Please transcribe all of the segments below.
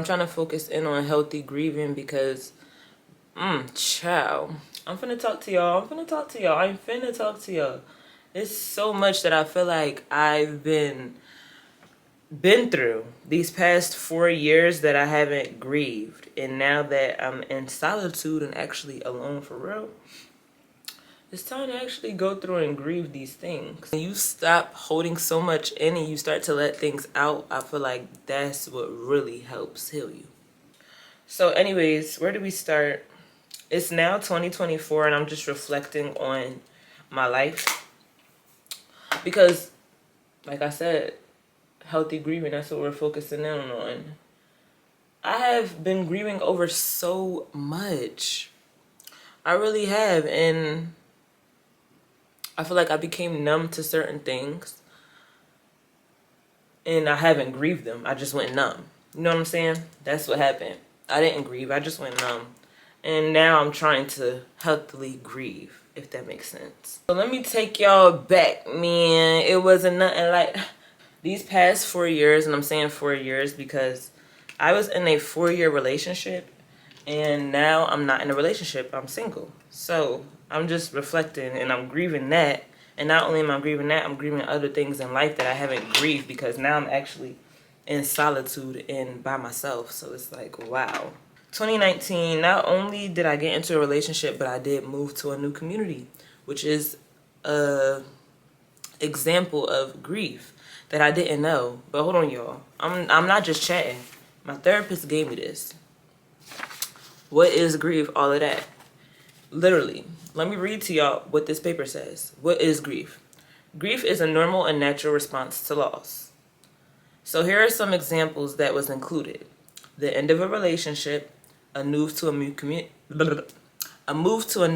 I'm trying to focus in on healthy grieving because, child, I'm finna talk to y'all. It's so much that I feel like I've been through these past 4 years that I haven't grieved. And now that I'm in solitude and actually alone for real, it's time to actually go through and grieve these things. When you stop holding so much in and you start to let things out, I feel like that's what really helps heal you. So anyways, where do we start? It's now 2024 and I'm just reflecting on my life. Because, like I said, healthy grieving, that's what we're focusing in on. I have been grieving over so much. I really have. And I feel like I became numb to certain things. And I haven't grieved them. I just went numb. You know what I'm saying? That's what happened. I didn't grieve. I just went numb. And now I'm trying to healthily grieve, if that makes sense. So let me take y'all back, man. It wasn't nothing like these past 4 years, and I'm saying 4 years because I was in a 4-year relationship, and now I'm not in a relationship. I'm single. So I'm just reflecting, and I'm grieving that. And not only am I grieving that, I'm grieving other things in life that I haven't grieved because now I'm actually in solitude and by myself. So it's like, wow. 2019, not only did I get into a relationship, but I did move to a new community, which is a example of grief that I didn't know. But hold on, y'all. I'm not just chatting. My therapist gave me this. What is grief? All of that. Literally. Let me read to y'all what this paper says. What is grief? Grief is a normal and natural response to loss. So here are some examples that was included. The end of a relationship, a move to a new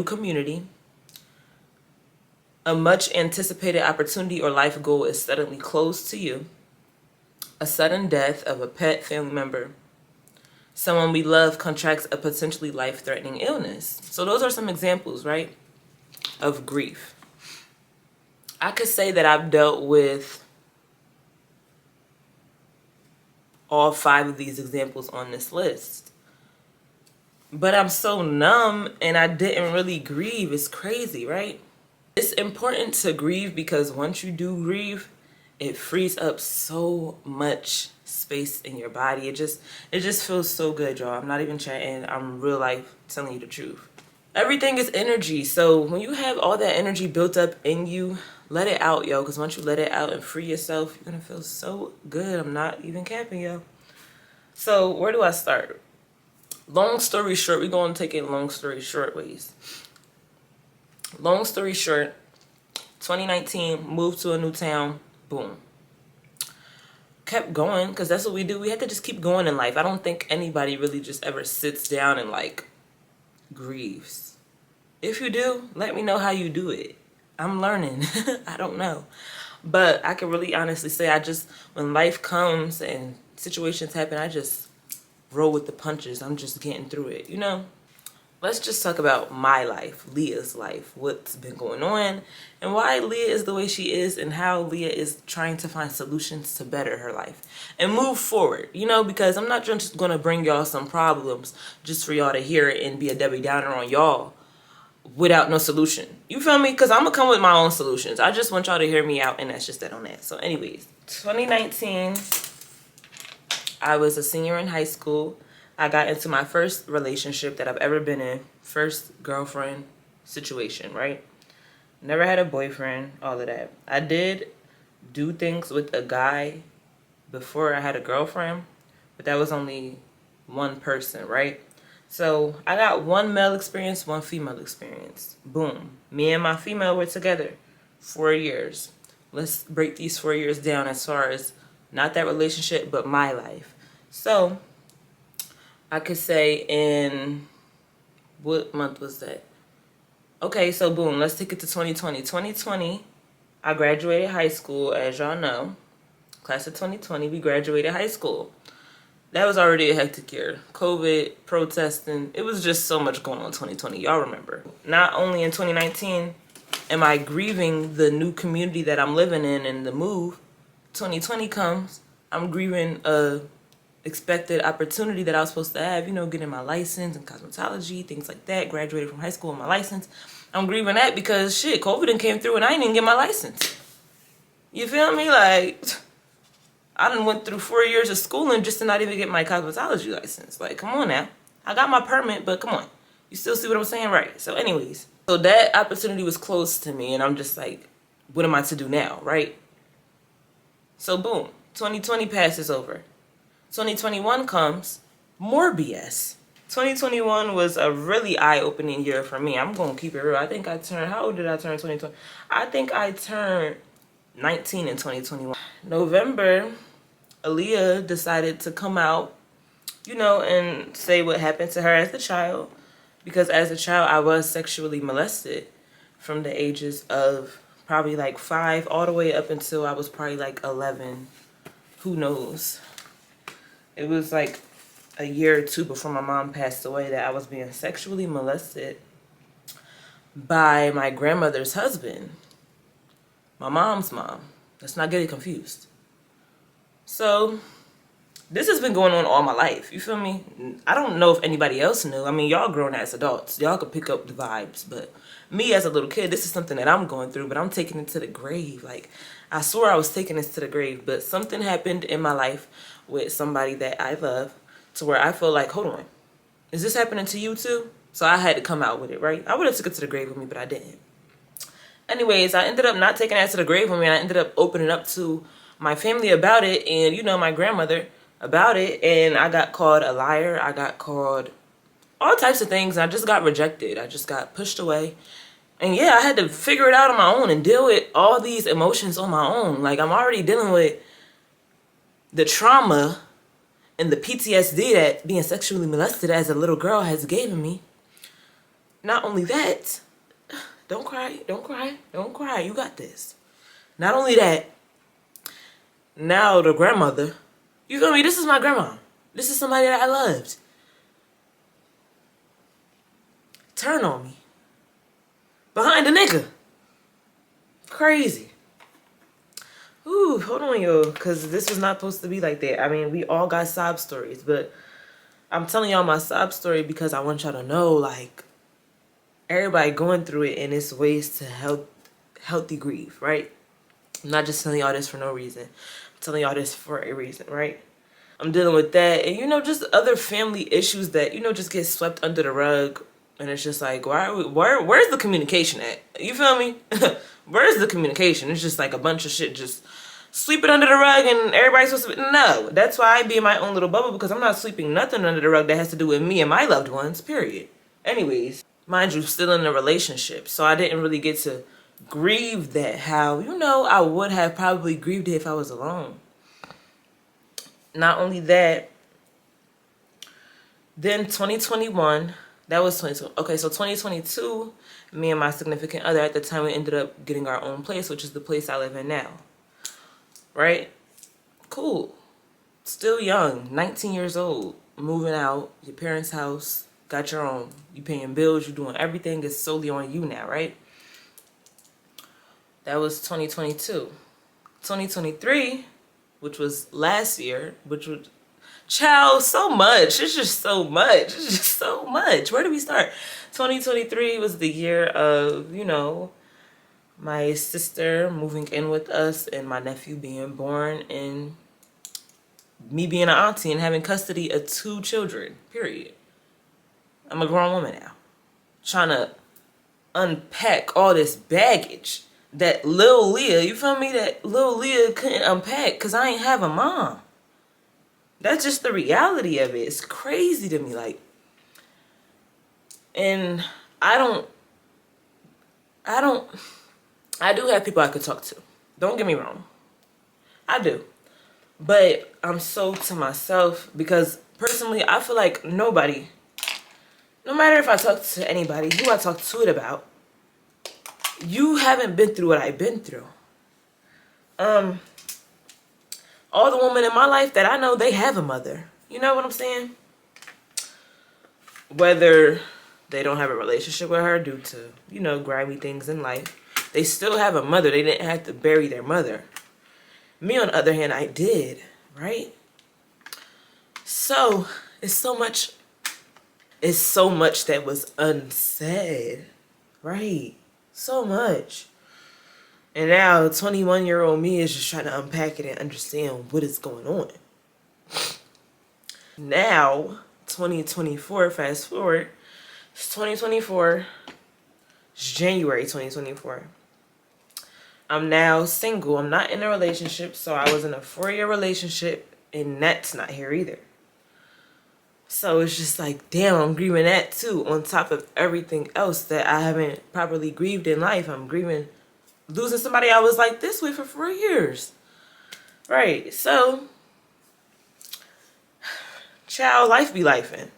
community, a much anticipated opportunity or life goal is suddenly closed to you, a sudden death of a pet, family member, someone we love contracts a potentially life-threatening illness. So those are some examples, right, of grief. I could say that I've dealt with all 5 of these examples on this list. But I'm so numb and I didn't really grieve. It's crazy, right? It's important to grieve because once you do grieve, it frees up so much space in your body. It just feels so good, y'all. I'm not even chatting. I'm real life telling you the truth. Everything is energy. So when you have all that energy built up in you, let it out, yo. Because once you let it out and free yourself, you're going to feel so good. I'm not even capping, yo. So where do I start? Long story short, we're going to take it long story short ways. Long story short, 2019, moved to a new town, boom. Kept going, because that's what we do. We have to just keep going in life. I don't think anybody really just ever sits down and like grieves. If you do, let me know how you do it. I'm learning. I don't know. But I can really honestly say when life comes and situations happen, I just roll with the punches. I'm just getting through it, you know? Let's just talk about my life, Liyah's life, what's been going on, and why Liyah is the way she is, and how Liyah is trying to find solutions to better her life and move forward, you know, because I'm not just going to bring y'all some problems just for y'all to hear it and be a Debbie Downer on y'all without no solution. You feel me? Because I'm going to come with my own solutions. I just want y'all to hear me out, and that's just that on that. So anyways, 2019... I was a senior in high school. I got into my first relationship that I've ever been in. First girlfriend situation, right? Never had a boyfriend, all of that. I did do things with a guy before I had a girlfriend, but that was only one person, right? So I got one male experience, one female experience. Boom. Me and my female were together 4 years. Let's break these 4 years down as far as not that relationship, but my life. So, I could say in, what month was that? Okay, so boom, let's take it to 2020. 2020, I graduated high school, as y'all know. Class of 2020, we graduated high school. That was already a hectic year. COVID, protesting, it was just so much going on in 2020, y'all remember. Not only in 2019 am I grieving the new community that I'm living in and the move, 2020 comes, I'm grieving a expected opportunity that I was supposed to have, you know, getting my license in cosmetology, things like that, graduated from high school with my license. I'm grieving that because shit, COVID done came through and I didn't even get my license. You feel me? Like, I done went through 4 years of schooling just to not even get my cosmetology license. Like, come on now. I got my permit, but come on. You still see what I'm saying? Right. So anyways, so that opportunity was close to me and I'm just like, what am I to do now? Right? So boom, 2020 passes over. 2021 comes, more BS. 2021 was a really eye-opening year for me. I'm going to keep it real. I think I turned, how old did I turn 2020? I think I turned 19 in 2021. November, Liyah decided to come out, you know, and say what happened to her as a child. Because as a child, I was sexually molested from the ages of probably like 5 all the way up until I was probably like 11. Who knows? It was like a year or two before my mom passed away that I was being sexually molested by my grandmother's husband, my mom's mom. Let's not get it confused. So this has been going on all my life. You feel me? I don't know if anybody else knew. I mean, y'all grown as adults. Y'all could pick up the vibes. But me as a little kid, this is something that I'm going through. But I'm taking it to the grave. Like, I swore I was taking this to the grave. But something happened in my life with somebody that I love to where I feel like, hold on. Is this happening to you too? So I had to come out with it, right? I would have took it to the grave with me, but I didn't. Anyways, I ended up not taking that to the grave with me. I ended up opening up to my family about it and, you know, my grandmother about it. And I got called a liar. I got called all types of things. I just got rejected. I just got pushed away. And yeah, I had to figure it out on my own and deal with all these emotions on my own. Like, I'm already dealing with the trauma and the PTSD that being sexually molested as a little girl has given me. Not only that, don't cry, don't cry, don't cry. You got this. Not only that, now the grandmother, you feel me? This is my grandma. This is somebody that I loved. Turn on me. Behind a nigga. Crazy. Ooh, hold on, yo, because this was not supposed to be like that. I mean, we all got sob stories, but I'm telling y'all my sob story because I want y'all to know, like, everybody going through it, and it's ways to healthy grieve, right? I'm not just telling y'all this for no reason. I'm telling y'all this for a reason, right? I'm dealing with that, and, you know, just other family issues that, you know, just get swept under the rug, and it's just like, where's the communication at? You feel me? Where's the communication? It's just like a bunch of shit just sweep it under the rug and everybody's supposed to be, no. That's why I be in my own little bubble because I'm not sweeping nothing under the rug that has to do with me and my loved ones, period. Anyways, mind you, still in a relationship. So I didn't really get to grieve that how, you know, I would have probably grieved it if I was alone. Not only that, then 2021, that was 2020. Okay, so 2022, me and my significant other at the time, we ended up getting our own place, which is the place I live in now. Right? Cool. Still young, 19 years old, moving out, your parents' house, got your own. You paying bills, you doing everything is solely on you now, right? That was 2022. 2023, which was last year, which was, child, so much. It's just so much. It's just so much. Where do we start? 2023 was the year of, you know, my sister moving in with us and my nephew being born and me being an auntie and having custody of 2 children, period. I'm a grown woman now. Trying to unpack all this baggage that Lil Liyah, you feel me? That Lil Liyah couldn't unpack because I ain't have a mom. That's just the reality of it. It's crazy to me, like, and I do have people I could talk to. Don't get me wrong. I do. But I'm so to myself because personally, I feel like nobody, no matter if I talk to anybody, who I talk to it about, you haven't been through what I've been through. All the women in my life that I know, they have a mother. You know what I'm saying? Whether they don't have a relationship with her due to, you know, grimy things in life, they still have a mother. They didn't have to bury their mother. Me, on the other hand, I did, right? So it's so much that was unsaid, right? So much. And now 21-year-old me is just trying to unpack it and understand what is going on. Now, 2024, fast forward, it's 2024, it's January 2024. I'm now single. I'm not in a relationship, so I was in a 4-year relationship, and that's not here either. So it's just like, damn, I'm grieving that too, on top of everything else that I haven't properly grieved in life. I'm grieving losing somebody I was like this with for 4 years. Right, so, child, life be lifing.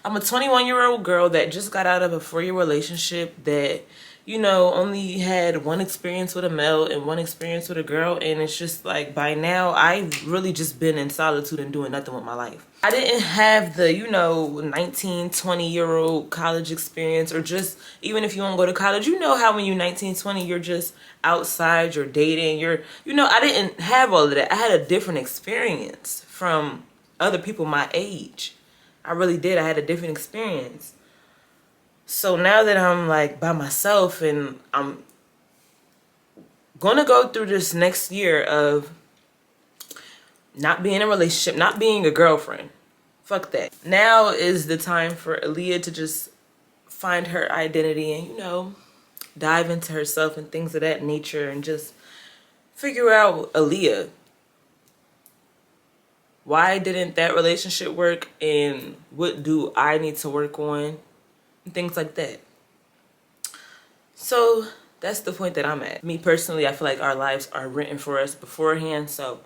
I'm a 21-year-old girl that just got out of a 4-year relationship that, you know, only had one experience with a male and one experience with a girl. And it's just like, by now, I've really just been in solitude and doing nothing with my life. I didn't have the, you know, 19, 20-year-old college experience, or just, even if you don't go to college, you know how when you're 19, 20, you're just outside, you're dating, you know, I didn't have all of that. I had a different experience from other people my age. I really did. I had a different experience. So now that I'm like by myself and I'm gonna go through this next year of not being in a relationship, not being a girlfriend. Fuck that. Now is the time for Liyah to just find her identity and, you know, dive into herself and things of that nature and just figure out Liyah. Why didn't that relationship work, and what do I need to work on, and things like that. So that's the point that I'm at. Me personally, I feel like our lives are written for us beforehand. So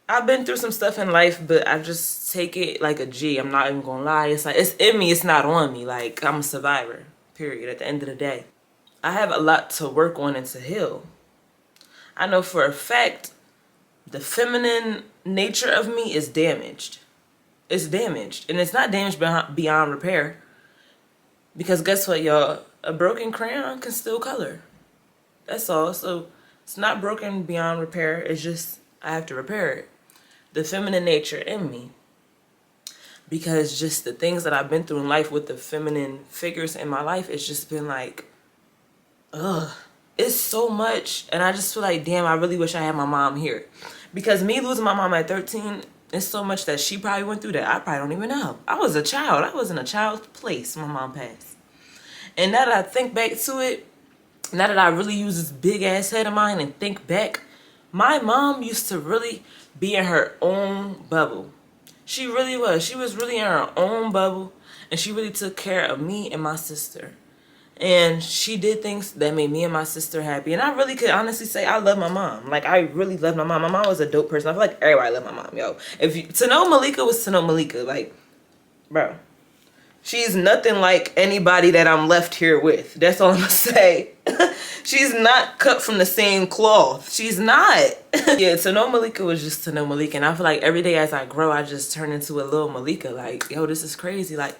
I've been through some stuff in life, but I just take it like a G. I'm not even gonna lie. It's like, it's in me, it's not on me. Like, I'm a survivor, period, at the end of the day. I have a lot to work on and to heal. I know for a fact the feminine nature of me is damaged. It's damaged. And it's not damaged beyond repair. Because guess what, y'all? A broken crayon can still color. That's all. So it's not broken beyond repair. It's just I have to repair it. The feminine nature in me. Because just the things that I've been through in life with the feminine figures in my life, it's just been like, ugh. It's so much. And I just feel like, damn, I really wish I had my mom here. Because me losing my mom at 13, it's so much that she probably went through that I probably don't even know. I was a child. I was in a child's place when my mom passed. And now that I think back to it, now that I really use this big ass head of mine and think back, my mom used to really be in her own bubble. She really was. She was really in her own bubble, and she really took care of me and my sister. And she did things that made me and my sister happy. And I really could honestly say I love my mom. Like, I really love my mom. My mom was a dope person. I feel like everybody loved my mom, yo. To know Malika was to know Malika. Like, bro. She's nothing like anybody that I'm left here with. That's all I'm gonna say. She's not cut from the same cloth. She's not. Yeah, to know Malika was just to know Malika. And I feel like every day as I grow, I just turn into a little Malika. Like, yo, this is crazy. Like,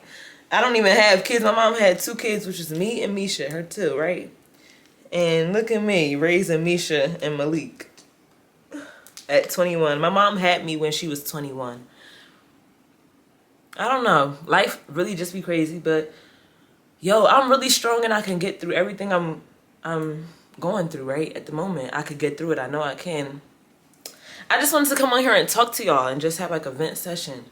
I don't even have kids. My mom had 2 kids, which is me and Misha, her too, right? And look at me, raising Misha and Malik at 21. My mom had me when she was 21. I don't know. Life really just be crazy, but yo, I'm really strong and I can get through everything I'm going through, right? At the moment, I could get through it. I know I can. I just wanted to come on here and talk to y'all and just have like a vent session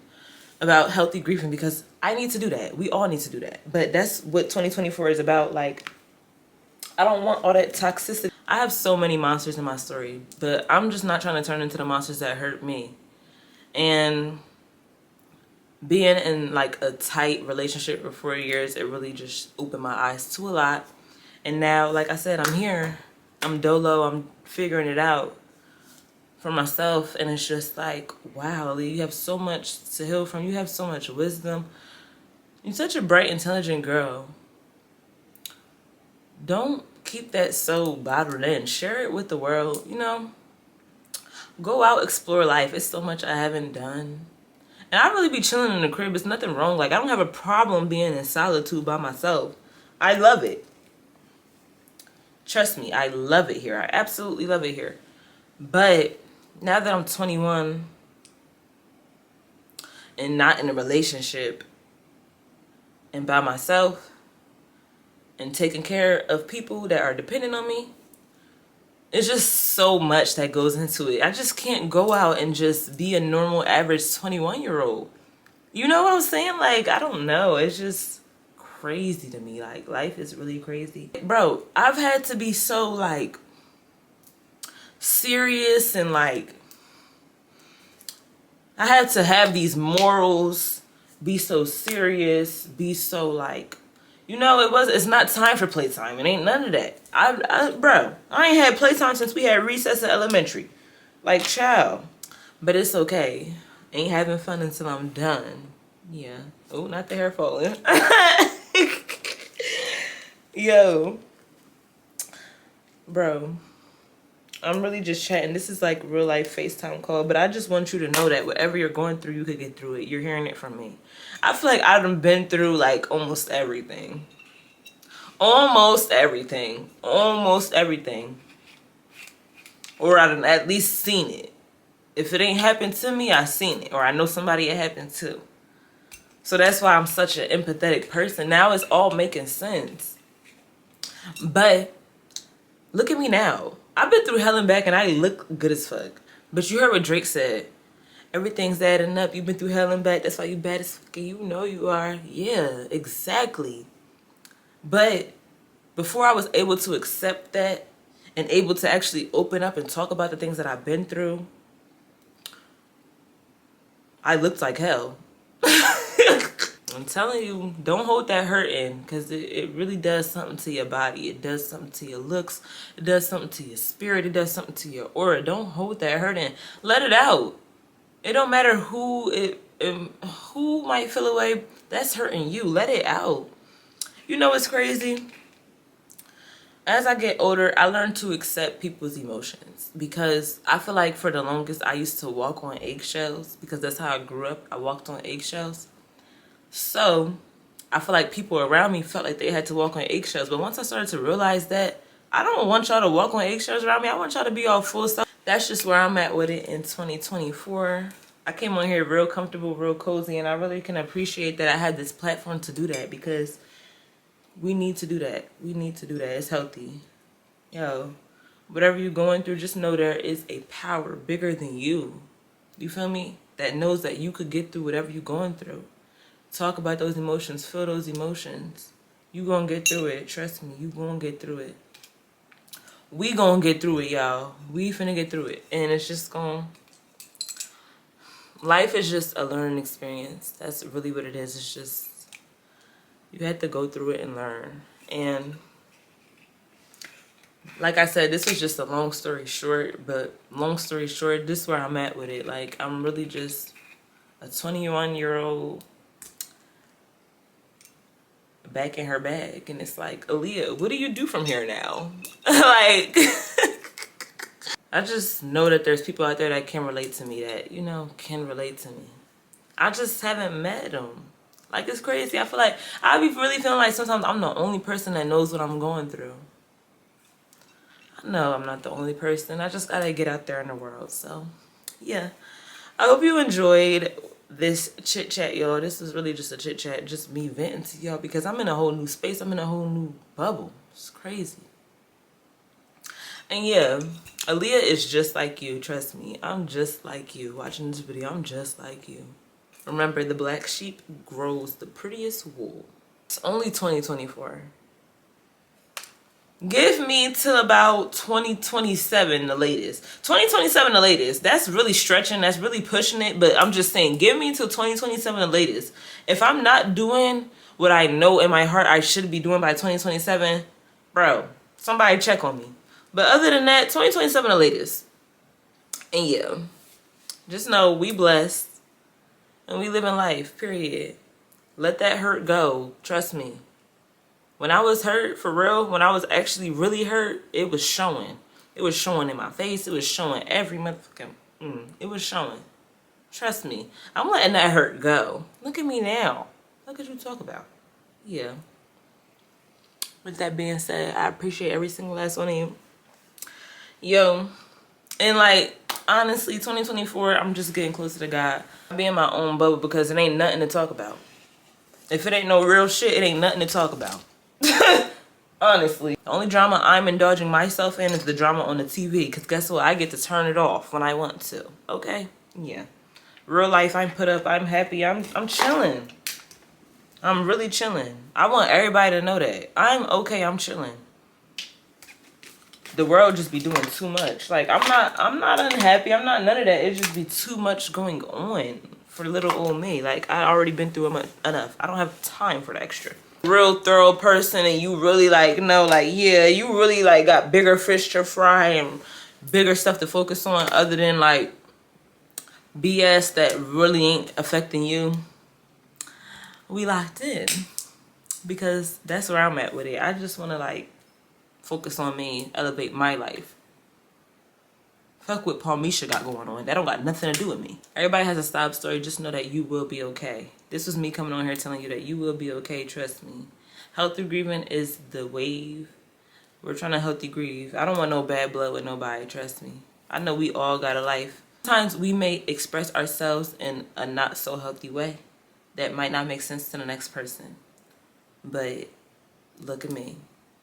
about healthy grieving, because I need to do that. We all need to do that. But that's what 2024 is about. Like, I don't want all that toxicity. I have so many monsters in my story, but I'm just not trying to turn into the monsters that hurt me. And being in like a tight relationship for 4 years, it really just opened my eyes to a lot. And now, like I said, I'm here. I'm dolo. I'm figuring it out for myself. And it's just like, wow, Lee, you have so much to heal from. You have so much wisdom. You're such a bright, intelligent girl. Don't keep that so bottled in. Share it with the world, you know. Go out, explore life. It's so much I haven't done. And I really be chilling in the crib. There's nothing wrong. Like, I don't have a problem being in solitude by myself. I love it. Trust me, I love it here. I absolutely love it here. But now that I'm 21, and not in a relationship and by myself and taking care of people that are dependent on me, it's just so much that goes into it. I just can't go out and just be a normal average 21-year-old. You know what I'm saying? Like, I don't know. It's just crazy to me. Like, life is really crazy. Bro, I've had to be so, like, serious and, like, I had to have these morals, be so serious, be so, like, you know, it's not time for playtime. It ain't none of that. Bro, I ain't had playtime since we had recess in elementary. Like, child. But it's okay. Ain't having fun until I'm done. Yeah. Oh, not the hair falling. Yo. Bro. I'm really just chatting. This is like real life FaceTime call. But I just want you to know that whatever you're going through, you could get through it. You're hearing it from me. I feel like I've been through like almost everything. Almost everything. Almost everything. Or I've at least seen it. If it ain't happened to me, I seen it. Or I know somebody it happened to. So that's why I'm such an empathetic person. Now it's all making sense. But look at me now. I've been through hell and back and I look good as fuck. But you heard what Drake said. Everything's adding up. You've been through hell and back. That's why you bad as fuck. You know you are. Yeah, exactly. But before I was able to accept that and able to actually open up and talk about the things that I've been through, I looked like hell. I'm telling you, don't hold that hurt in, because it really does something to your body. It does something to your looks. It does something to your spirit. It does something to your aura. Don't hold that hurt in. Let it out. It don't matter who might feel away. That's hurting you. Let it out. You know what's crazy? As I get older, I learn to accept people's emotions, because I feel like for the longest I used to walk on eggshells, because that's how I grew up. I walked on eggshells. So I feel like people around me felt like they had to walk on eggshells. But once I started to realize that I don't want y'all to walk on eggshells around me. I want y'all to be all full stuff. That's just where I'm at with it in 2024. I came on here real comfortable, real cozy, and I really can appreciate that I had this platform to do that, because we need to do that. We need to do that. It's healthy. Yo, whatever you're going through, just know there is a power bigger than you. You feel me? That knows that you could get through whatever you're going through. Talk about those emotions. Feel those emotions. You gonna get through it. Trust me. You gonna get through it. We gonna get through it, y'all. We finna get through it. And it's just gonna... Life is just a learning experience. That's really what it is. It's just... You have to go through it and learn. And... like I said, this was just a long story short. But long story short, this is where I'm at with it. Like, I'm really just a 21-year-old... back in her bag, and it's like, Aaliyah, what do you do from here now? Like, I just know that there's people out there that can relate to me, that, you know, can relate to me. I just haven't met them. Like, it's crazy. I feel like I be really feeling like sometimes I'm the only person that knows what I'm going through. I know I'm not the only person. I just gotta get out there in the world. So yeah, I hope you enjoyed this chit chat, y'all. This is really just a chit chat, just me venting to y'all, because I'm in a whole new space. I'm in a whole new bubble. It's crazy. And yeah, Aaliyah is just like you. Trust me, I'm just like you. Watching this video, I'm just like you. Remember, the black sheep grows the prettiest wool. It's only 2024. Give me till about 2027 the latest. 2027 the latest. That's really stretching. That's really pushing it. But I'm just saying, give me till 2027 the latest. If I'm not doing what I know in my heart I should be doing by 2027, bro, somebody check on me. But other than that, 2027 the latest. And yeah, just know we blessed and we live in life, period. Let that hurt go. Trust me. When I was hurt, for real, when I was actually really hurt, it was showing. It was showing in my face. It was showing every motherfucking... it was showing. Trust me. I'm letting that hurt go. Look at me now. Look at you talk about. Yeah. With that being said, I appreciate every single last one of you. Yo. And like, honestly, 2024, I'm just getting closer to God. I be in my own bubble because it ain't nothing to talk about. If it ain't no real shit, it ain't nothing to talk about. Honestly. The only drama I'm indulging myself in is the drama on the TV. Because guess what? I get to turn it off when I want to. Okay? Yeah. Real life, I'm put up. I'm happy. I'm chilling. I'm really chilling. I want everybody to know that. I'm okay. I'm chilling. The world just be doing too much. Like, I'm not unhappy. I'm not none of that. It just be too much going on for little old me. Like, I already been through enough. I don't have time for the extra. Real thorough person, and you really like know, like, yeah, you really like got bigger fish to fry and bigger stuff to focus on other than like BS that really ain't affecting you. We locked in because that's where I'm at with it. I just want to like focus on me, elevate my life. Fuck what Palmisha got going on. That don't got nothing to do with me. Everybody has a stop story. Just know that you will be okay. This was me coming on here telling you that you will be okay. Trust me. Healthy grieving is the wave. We're trying to healthy grieve. I don't want no bad blood with nobody. Trust me. I know we all got a life. Sometimes we may express ourselves in a not so healthy way that might not make sense to the next person. But look at me.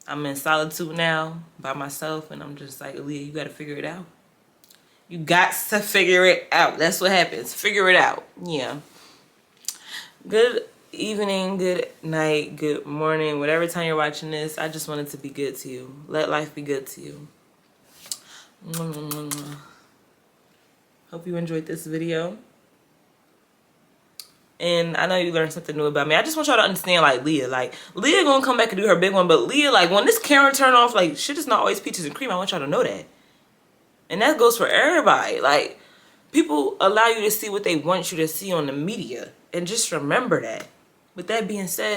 I'm in solitude now by myself, and I'm just like, Liyah, you got to figure it out. You got to figure it out. That's what happens. Figure it out. Yeah. Good evening, good night, good morning, whatever time you're watching this. I just want it to be good to you. Let life be good to you. Hope you enjoyed this video. And I know you learned something new about me. I just want y'all to understand, like, Liyah gonna come back and do her big one, but Liyah, like, when this camera turn off, like, shit is not always peaches and cream. I want y'all to know that. And that goes for everybody. Like, people allow you to see what they want you to see on the media. And just remember that. With that being said,